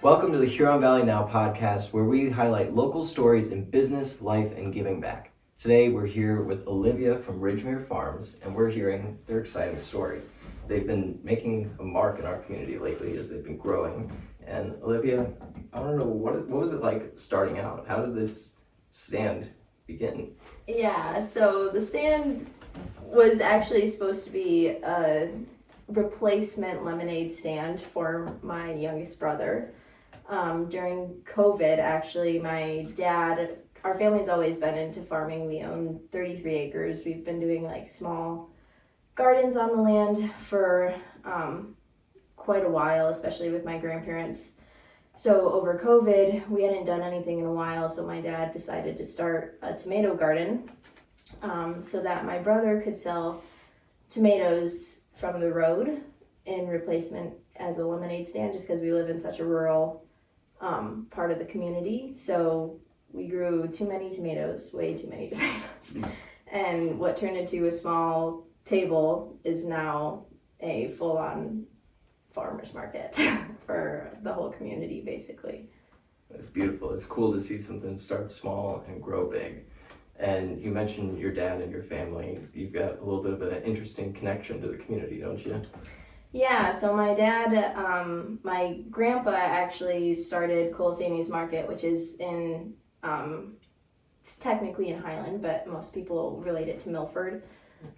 Welcome to the Huron Valley Now podcast, where we highlight local stories in business, life, and giving back. Today, we're here with Olivia from Ridgemere Farms, and we're hearing their exciting story. They've been making a mark in our community lately as they've been growing. And Olivia, I want to know, what was it like starting out? How did this stand begin? Yeah, so the stand was actually supposed to be a replacement lemonade stand for my youngest brother. During COVID, actually, my dad, our family's always been into farming. We own 33 acres. We've been doing like small gardens on the land for quite a while, especially with my grandparents. So over COVID, we hadn't done anything in a while, so my dad decided to start a tomato garden so that my brother could sell tomatoes from the road in replacement as a lemonade stand, just because we live in such a rural part of the community. So we grew too many tomatoes, way too many tomatoes. And what turned into a small table is now a full-on farmer's market for the whole community, basically. It's beautiful. It's cool to see something start small and grow big. And you mentioned your dad and your family. You've got a little bit of an interesting connection to the community, don't you? Yeah, so my dad, my grandpa actually started Colasani's Market, which is in, it's technically in Highland, but most people relate it to Milford.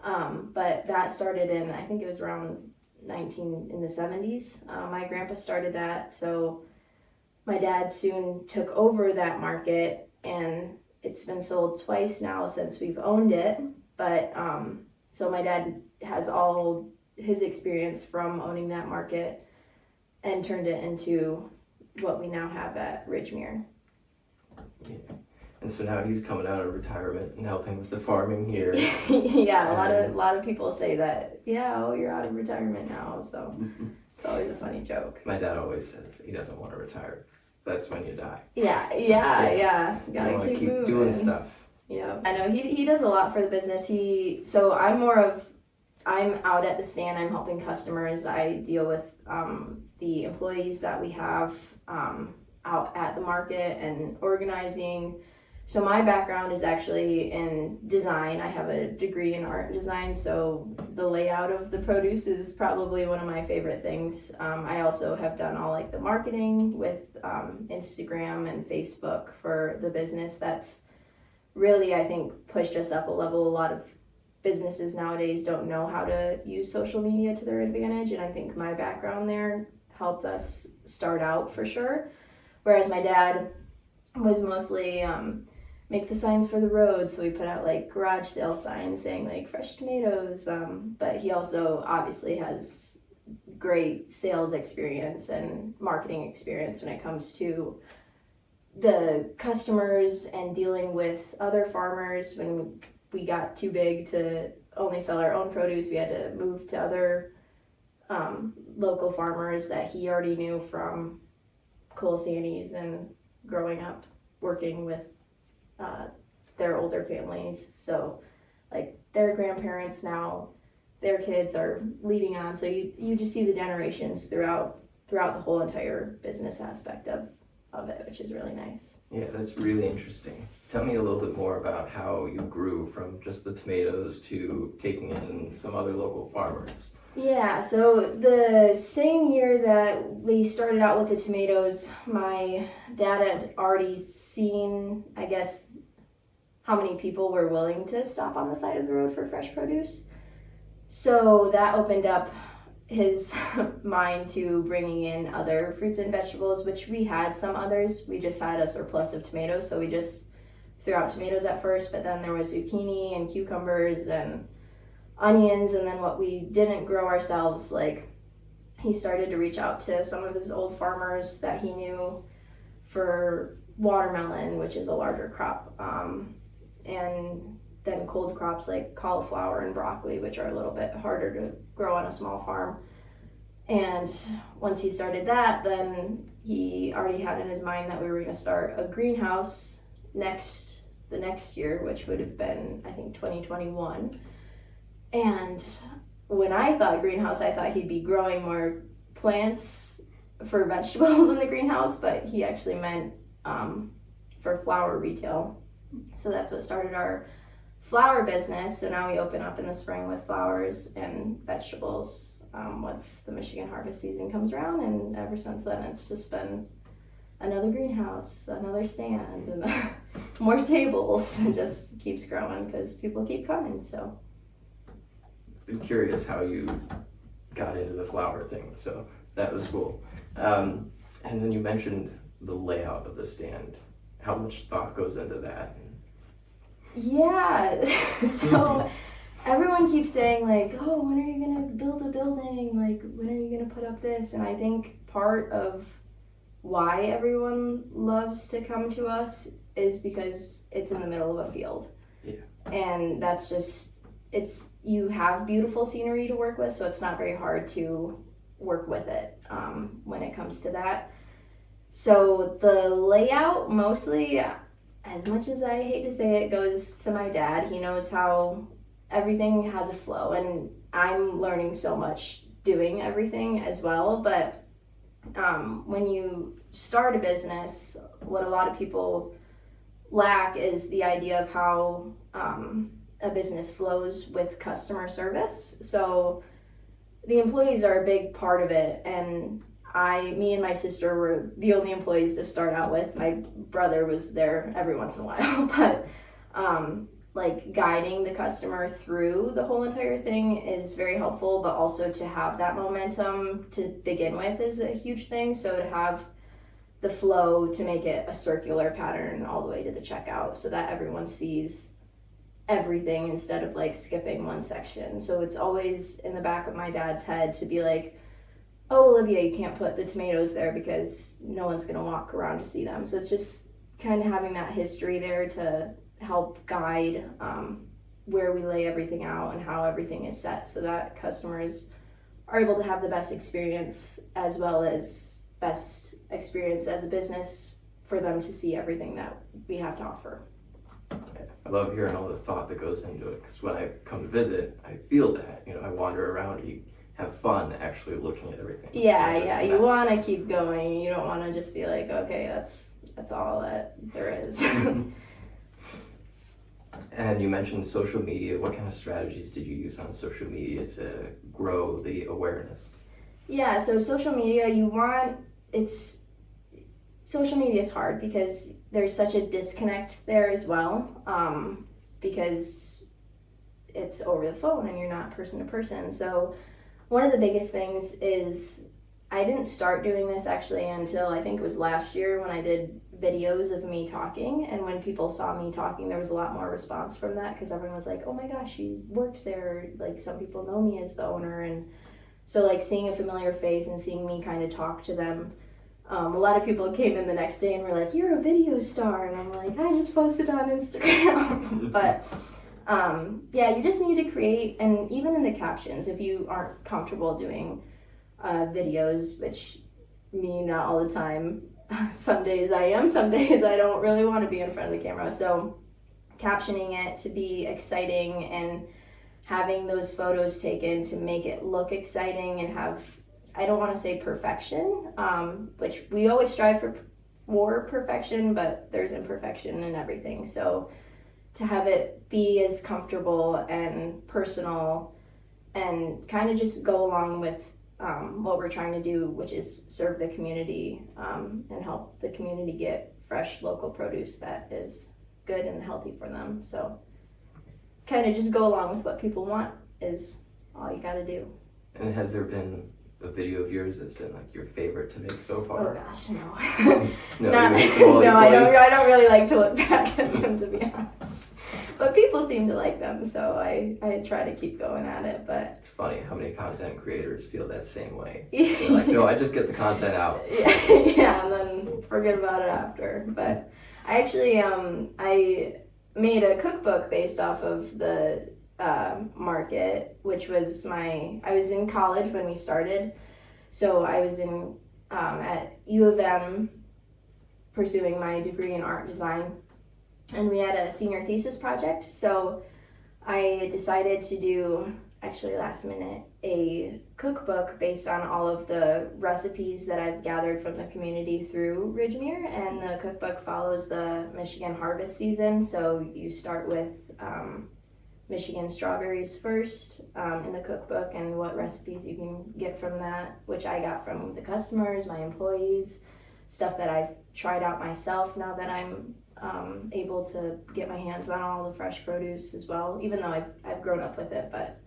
But that started in, I think it was around in the 70s. My grandpa started that, so my dad soon took over that market, and it's been sold twice now since we've owned it. But so my dad has all his experience from owning that market and turned it into what we now have at Ridgemere. Yeah. And so now he's coming out of retirement and helping with the farming here. Yeah, a lot of people say that, yeah, oh, you're out of retirement now, so it's always a funny joke. My dad always says he doesn't want to retire because that's when you die. Yeah. You gotta keep moving. Doing stuff. Yeah, I know he does a lot for the business. I'm out at the stand, I'm helping customers. I deal with the employees that we have out at the market and organizing. So my background is actually in design. I have a degree in art and design, so the layout of the produce is probably one of my favorite things. I also have done all like the marketing with Instagram and Facebook for the business. That's really, I think, pushed us up a level. A lot of businesses nowadays don't know how to use social media to their advantage, and I think my background there helped us start out for sure. Whereas my dad was mostly make the signs for the road, so we put out like garage sale signs saying like fresh tomatoes, but he also obviously has great sales experience and marketing experience when it comes to the customers and dealing with other farmers. When we got too big to only sell our own produce, we had to move to other local farmers that he already knew from Colasani's and growing up working with their older families. So like their grandparents now, their kids are leading on. So you just see the generations throughout the whole entire business aspect of it, which is really nice. Yeah, that's really interesting. Tell me a little bit more about how you grew from just the tomatoes to taking in some other local farmers. Yeah, so the same year that we started out with the tomatoes, my dad had already seen, I guess, how many people were willing to stop on the side of the road for fresh produce. So that opened up his mind to bringing in other fruits and vegetables, which we had some others. We just had a surplus of tomatoes, so we just threw out tomatoes at first, but then there was zucchini and cucumbers and onions, and then what we didn't grow ourselves, like he started to reach out to some of his old farmers that he knew for watermelon, which is a larger crop, and then cold crops like cauliflower and broccoli, which are a little bit harder to grow on a small farm. And once he started that, then he already had in his mind that we were going to start a greenhouse the next year, which would have been, I think, 2021. And when I thought greenhouse, I thought he'd be growing more plants for vegetables in the greenhouse, but he actually meant for flower retail. So that's what started our flower business. So now we open up in the spring with flowers and vegetables once the Michigan harvest season comes around, and ever since then it's just been another greenhouse, another stand, and more tables, and just keeps growing because people keep coming. So I'm curious how you got into the flower thing, so that was cool. And then you mentioned the layout of the stand. How much thought goes into that? Yeah, so everyone keeps saying like, oh, when are you gonna build a building? Like, when are you gonna put up this? And I think part of why everyone loves to come to us is because it's in the middle of a field. Yeah. And that's just, you have beautiful scenery to work with, so it's not very hard to work with it when it comes to that. So the layout mostly, as much as I hate to say it, goes to my dad. He knows how everything has a flow, and I'm learning so much doing everything as well. But when you start a business, what a lot of people lack is the idea of how a business flows with customer service. So the employees are a big part of it, and me and my sister were the only employees to start out with. My brother was there every once in a while, but like guiding the customer through the whole entire thing is very helpful, but also to have that momentum to begin with is a huge thing. So to have the flow, to make it a circular pattern all the way to the checkout so that everyone sees everything instead of like skipping one section. So it's always in the back of my dad's head to be like, oh, Olivia, you can't put the tomatoes there because no one's going to walk around to see them. So it's just kind of having that history there to help guide where we lay everything out and how everything is set so that customers are able to have the best experience as well as best experience as a business for them to see everything that we have to offer. I love hearing all the thought that goes into it, because when I come to visit, I feel that. I wander around, you have fun actually looking at everything. Yeah, you want to keep going. You don't want to just be like, okay, that's all that there is. And you mentioned social media. What kind of strategies did you use on social media to grow the awareness? Yeah, so social media, social media is hard because there's such a disconnect there as well, because it's over the phone and you're not person to person. So one of the biggest things is, I didn't start doing this actually until I think it was last year when I did videos of me talking, and when people saw me talking there was a lot more response from that because everyone was like, oh my gosh, she works there, like some people know me as the owner. And so like seeing a familiar face and seeing me kind of talk to them, a lot of people came in the next day and were like, you're a video star, and I'm like, I just posted on Instagram. But yeah, you just need to create, and even in the captions, if you aren't comfortable doing videos, which me not all the time, some days I am, some days I don't really want to be in front of the camera, so captioning it to be exciting and having those photos taken to make it look exciting and have, I don't want to say perfection, which we always strive for perfection, but there's imperfection in everything. So to have it be as comfortable and personal and kind of just go along with what we're trying to do, which is serve the community and help the community get fresh local produce that is good and healthy for them. So kind of just go along with what people want is all you got to do. And has there been a video of yours that's been like your favorite to make so far? Oh gosh, no. No, I don't really like to look back at them, to be honest. But people seem to like them, so I try to keep going at it. But it's funny how many content creators feel that same way. They're like, no, I just get the content out. Yeah, and then forget about it after. But I actually I made a cookbook based off of the market, which was I was in college when we started, so I was in at U of M pursuing my degree in art design, and we had a senior thesis project. So I decided to do, actually last minute, a cookbook based on all of the recipes that I've gathered from the community through Ridgemere. And the cookbook follows the Michigan harvest season. So you start with Michigan strawberries first in the cookbook, and what recipes you can get from that, which I got from the customers, my employees, stuff that I've tried out myself now that I'm able to get my hands on all the fresh produce as well, even though I've grown up with it. But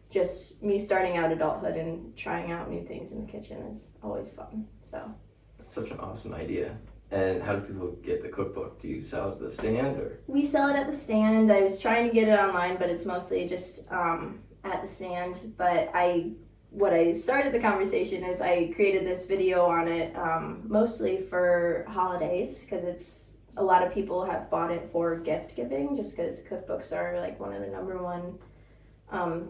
just me starting out adulthood and trying out new things in the kitchen is always fun. So That's such an awesome idea. And how do people get the cookbook? Do you sell it at the stand or? we sell it at the stand. I was trying to get it online, but it's mostly just at the stand. But what I started the conversation is I created this video on it mostly for holidays, because it's a lot of people have bought it for gift giving, just because cookbooks are like one of the number one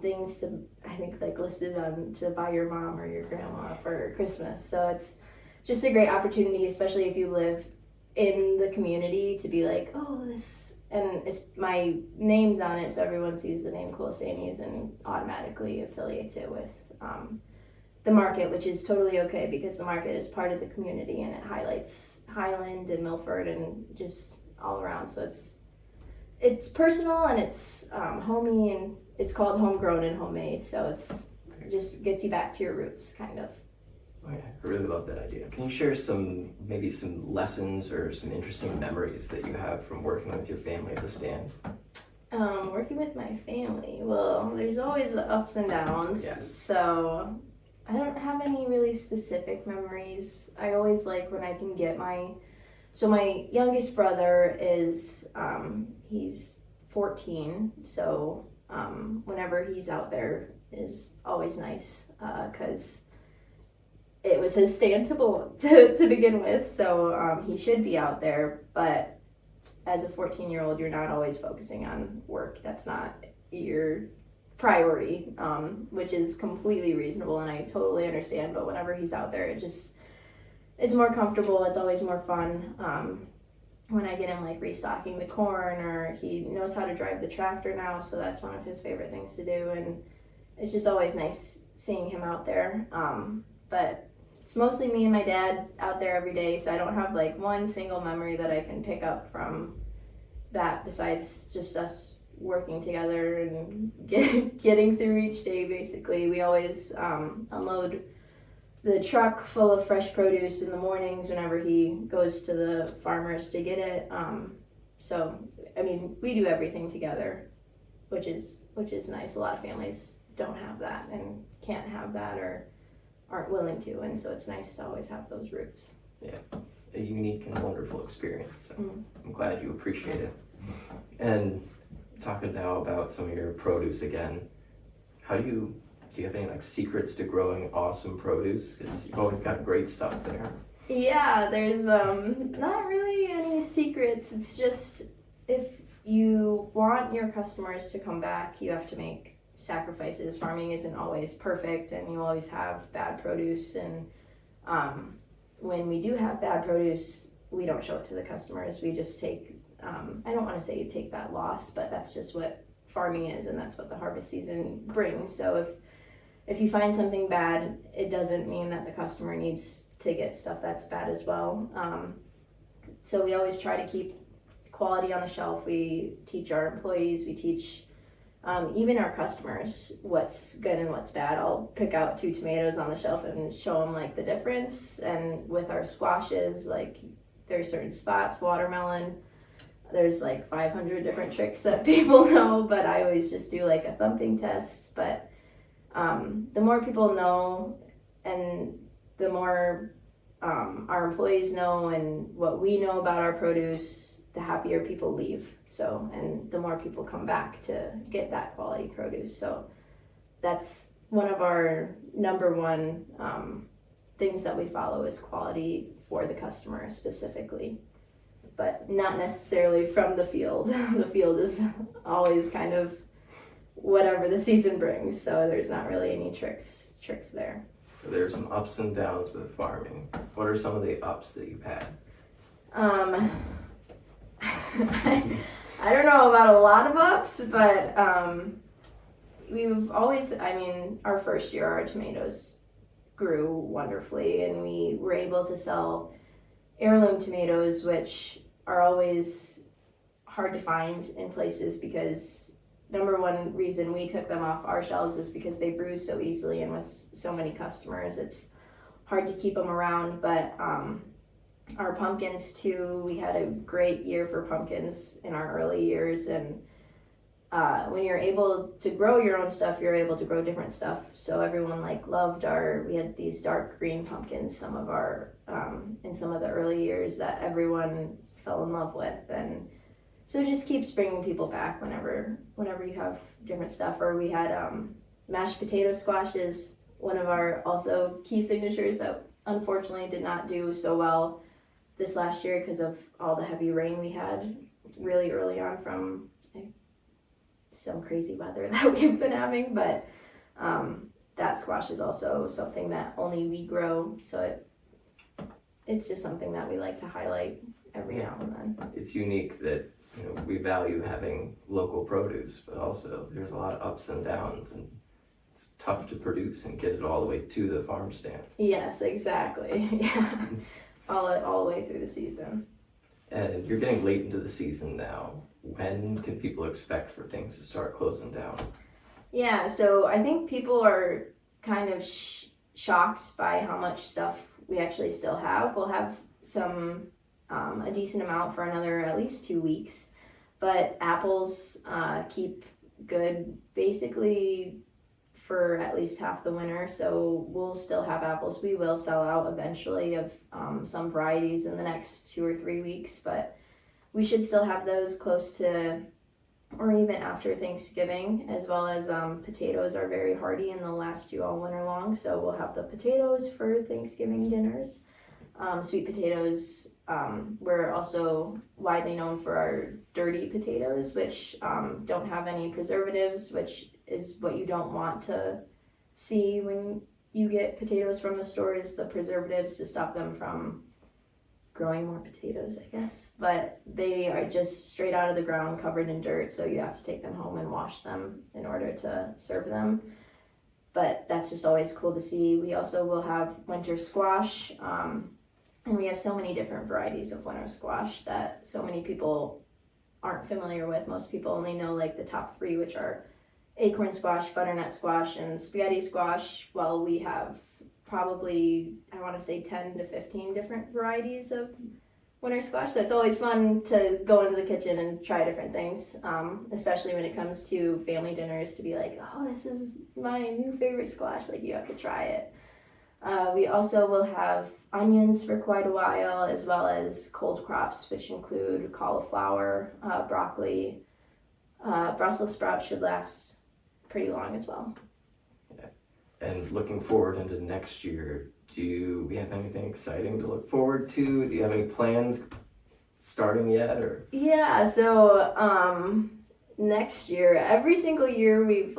things to, I think, like listed on to buy your mom or your grandma for Christmas. So it's just a great opportunity, especially if you live in the community, to be like, oh, this, and it's, my name's on it, so everyone sees the name Colasanis and automatically affiliates it with the market, which is totally okay, because the market is part of the community and it highlights Highland and Milford and just all around. So it's personal and it's homey, and it's called homegrown and homemade. So it just gets you back to your roots, kind of. Oh yeah, I really love that idea. Can you share maybe some lessons or some interesting memories that you have from working with your family at the stand? Working with my family, well, there's always the ups and downs. Yes. So I don't have any really specific memories. I always like when I can get my youngest brother is, he's 14, so whenever he's out there is always nice, because it was his stand to begin with, so he should be out there. But as a 14-year-old, you're not always focusing on work. That's not your priority, which is completely reasonable, and I totally understand. But whenever he's out there, it's more comfortable. It's always more fun. When I get him like restocking the corn, or he knows how to drive the tractor now, so that's one of his favorite things to do, and it's just always nice seeing him out there. But it's mostly me and my dad out there every day, so I don't have like one single memory that I can pick up from that besides just us working together and getting through each day. Basically, we always unload the truck full of fresh produce in the mornings whenever he goes to the farmers to get it. So I mean, we do everything together, which is nice. A lot of families don't have that and can't have that or aren't willing to, and so it's nice to always have those roots. Yeah, it's a unique and wonderful experience. So I'm glad you appreciate it. And talking now about some of your produce again, do you have any like secrets to growing awesome produce? Because you've always got great stuff there. Yeah, there's not really any secrets. It's just, if you want your customers to come back, you have to make sacrifices. Farming isn't always perfect, and you always have bad produce, and when we do have bad produce, we don't show it to the customers. We just take, I don't want to say you take that loss, but that's just what farming is, and that's what the harvest season brings. So if you find something bad, it doesn't mean that the customer needs to get stuff that's bad as well. So we always try to keep quality on the shelf. We teach our employees, we teach even our customers what's good and what's bad. I'll pick out 2 tomatoes on the shelf and show them like the difference. And with our squashes, like there's certain spots, watermelon, there's like 500 different tricks that people know, but I always just do like a thumping test. But the more people know, and the more our employees know and what we know about our produce, the happier people leave. So, and the more people come back to get that quality produce. So that's one of our number one things that we follow, is quality for the customer specifically, but not necessarily from the field. The field is always kind of whatever the season brings. So there's not really any tricks there. So there's some ups and downs with farming. What are some of the ups that you've had? I don't know about a lot of ups, but we've always, our first year our tomatoes grew wonderfully, and we were able to sell heirloom tomatoes, which are always hard to find in places because number one reason we took them off our shelves is because they bruise so easily, and with so many customers it's hard to keep them around. But our pumpkins too, we had a great year for pumpkins in our early years, and when you're able to grow your own stuff, you're able to grow different stuff. So everyone loved we had these dark green pumpkins, some of our, in some of the early years that everyone fell in love with. And so it just keeps bringing people back whenever you have different stuff. Or we had mashed potato squashes, one of our also key signatures that unfortunately did not do so well this last year because of all the heavy rain we had really early on from some crazy weather that we've been having. But that squash is also something that only we grow, so it's just something that we like to highlight every now and then. It's unique that we value having local produce, but also there's a lot of ups and downs, and it's tough to produce and get it all the way to the farm stand. Yes, exactly. Yeah, all the way through the season. And you're getting late into the season now. When can people expect for things to start closing down? Yeah, so I think people are kind of shocked by how much stuff we actually still have. We'll have a decent amount for another at least 2 weeks, but apples keep good basically for at least half the winter, so we'll still have apples. We will sell out eventually of some varieties in the next 2 or 3 weeks, but we should still have those close to or even after Thanksgiving, as well as potatoes are very hardy and they'll last you all winter long, so we'll have the potatoes for Thanksgiving dinners. Sweet potatoes, we're also widely known for our dirty potatoes, which don't have any preservatives, which is what you don't want to see when you get potatoes from the store, is the preservatives to stop them from growing more potatoes, I guess. But they are just straight out of the ground covered in dirt, so you have to take them home and wash them in order to serve them. But that's just always cool to see. We also will have winter squash, and we have so many different varieties of winter squash that so many people aren't familiar with. Most people only know the top 3, which are acorn squash, butternut squash, and spaghetti squash. Well, we have probably, I want to say 10 to 15 different varieties of winter squash. So it's always fun to go into the kitchen and try different things, especially when it comes to family dinners, to be like, oh, this is my new favorite squash. You have to try it. We also will have onions for quite a while, as well as cold crops, which include cauliflower, broccoli. Brussels sprouts should last pretty long as well. Yeah. And looking forward into next year, do we have anything exciting to look forward to? Do you have any plans starting yet? Or yeah, so next year, every single year we've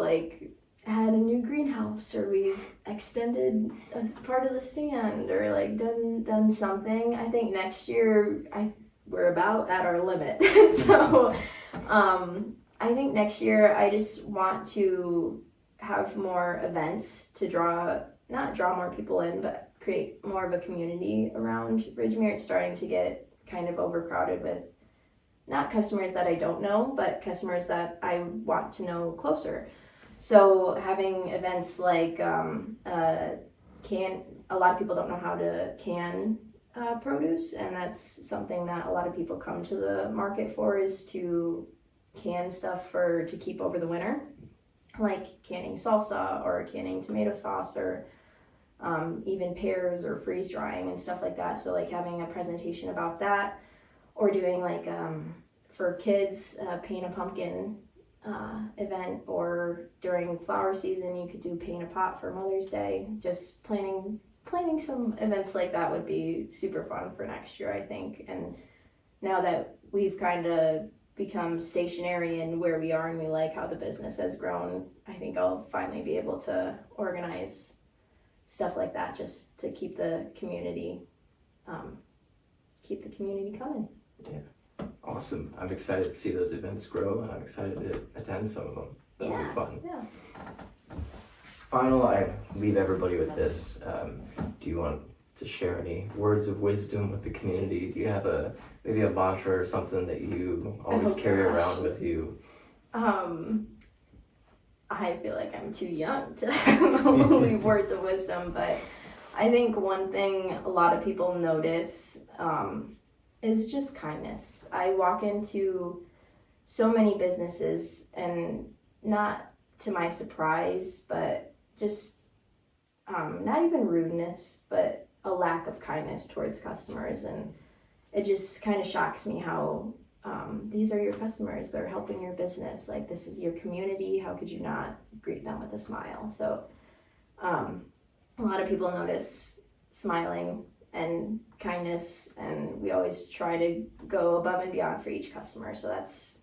had a new greenhouse, or we've extended a part of the stand, or done something. I think next year we're about at our limit. So I think next year I just want to have more events to not draw more people in, but create more of a community around Ridgemere. It's starting to get kind of overcrowded with not customers that I don't know, but customers that I want to know closer. So having events like a lot of people don't know how to can produce, and that's something that a lot of people come to the market for, is to can stuff to keep over the winter, like canning salsa or canning tomato sauce, or even pears, or freeze drying and stuff like that. So having a presentation about that, or doing for kids paint a pumpkin event, or during flower season you could do paint a pot for Mother's Day. Just planning some events like that would be super fun for next year, I think. And now that we've kind of become stationary in where we are and we like how the business has grown, I think I'll finally be able to organize stuff like that, just to keep the community coming. Yeah, awesome. I'm excited to see those events grow, and I'm excited to attend some of them. It'll be fun. Yeah. Final, I leave everybody with this. Do you want to share any words of wisdom with the community? Do you have maybe a mantra or something that you always carry around with you? I feel like I'm too young to leave words of wisdom, but I think one thing a lot of people notice is just kindness. I walk into so many businesses, and not to my surprise, but just not even rudeness, but a lack of kindness towards customers. And it just kind of shocks me how these are your customers, they're helping your business, like this is your community, how could you not greet them with a smile? So a lot of people notice smiling and kindness, and we always try to go above and beyond for each customer. So that's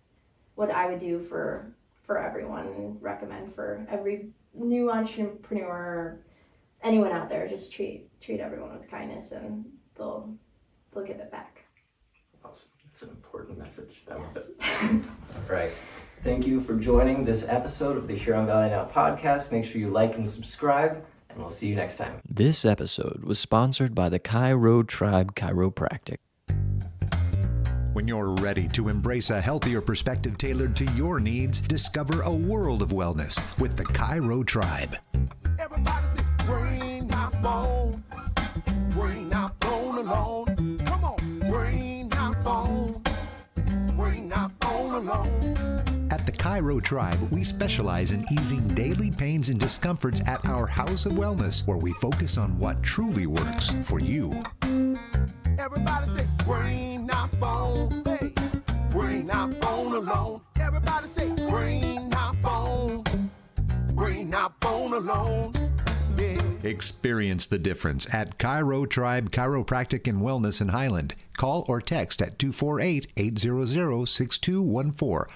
what I would do for everyone, and recommend for every new entrepreneur, anyone out there. Just treat everyone with kindness, and they'll give it back. Awesome. That's an important message. Yes. All right. Thank you for joining this episode of the Huron Valley Now podcast. Make sure you like and subscribe, and we'll see you next time. This episode was sponsored by the Cairo Tribe Chiropractic. When you're ready to embrace a healthier perspective tailored to your needs, discover a world of wellness with the Cairo Tribe. Everybody say, bring not bone alone. Come on, bring not bone alone. At the Cairo Tribe, we specialize in easing daily pains and discomforts at our House of Wellness, where we focus on what truly works for you. Everybody say, bring not bone, hey, bring not bone alone. Everybody say, bring not bone alone. Yeah. Experience the difference at Cairo Tribe Chiropractic and Wellness in Highland. Call or text at 248-800-6214